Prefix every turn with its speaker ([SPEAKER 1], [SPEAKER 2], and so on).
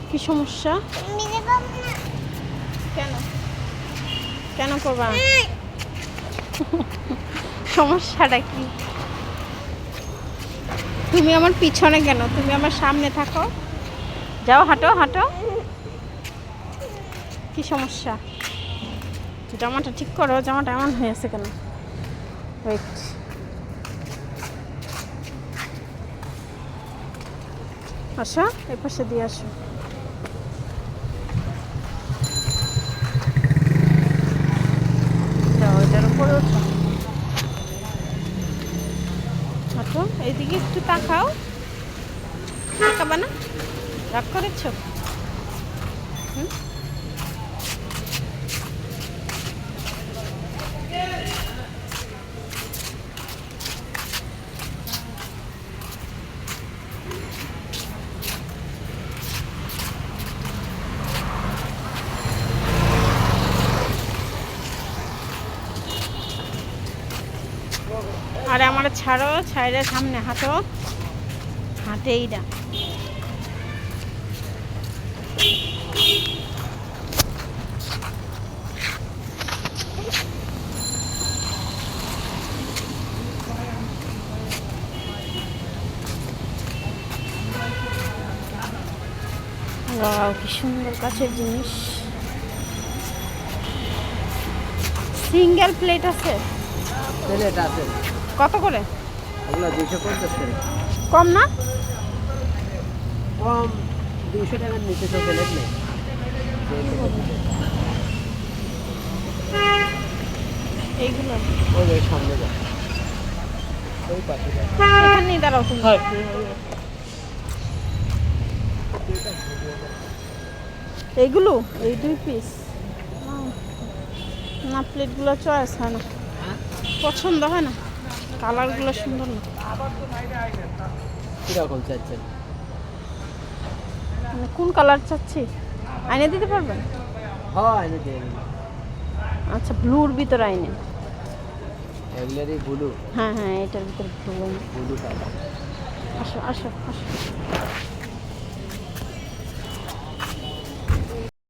[SPEAKER 1] কি সমস্যা? কেন কেন করবা? সমস্যাটা কি? তুমি আমার পিছনে কেন? তুমি আমার সামনে থাকো। যাও, হাঁটো হাঁটো। কি সমস্যা? জামাটা ঠিক করো। জামাটা এমন হয়ে আছে কেন? ওয়েট, আসো এই পাশে দিয়ে আসো। যাও, এটার উপরে ওঠো। হাঁটো, এইদিকে একটু তাকাও। তাকাবা না? রাগ করেছ? আরে আমার ছাড়ো, ছাইরে সামনে হাঁটো। হাঁটেই না। ওয়াও, কি সুন্দর কাছের জিনিস। সিঙ্গেল প্লেট আছে?
[SPEAKER 2] প্লেট আছে।
[SPEAKER 1] কত করে?
[SPEAKER 2] ওগুলো 250 করে।
[SPEAKER 1] কম না?
[SPEAKER 2] কম 200 টাকার নিচে তো প্লেট নেই।
[SPEAKER 1] এইগুলো
[SPEAKER 2] ওই সামনে যা, ওই পাশে যা।
[SPEAKER 1] এখানেই দাঁড়াও তুমি। এইগুলো এই 2 পিস না? প্লেটগুলো চয়েস হয় না, পছন্দ হয় না, কালারগুলো সুন্দর না।
[SPEAKER 2] কিরকম চাচ্ছেন?
[SPEAKER 1] মানে কোন কালার চাচ্ছি? আইনে দিতে পারবেন?
[SPEAKER 2] হ্যাঁ, এনে দিয়ে দিন।
[SPEAKER 1] আচ্ছা, ব্লুর ভিতরে আইনে।
[SPEAKER 2] এগুলোরই ব্লু।
[SPEAKER 1] হ্যাঁ হ্যাঁ, এটার ভিতরে ব্লু।
[SPEAKER 2] Blue colour.
[SPEAKER 1] আসো আসো আসো।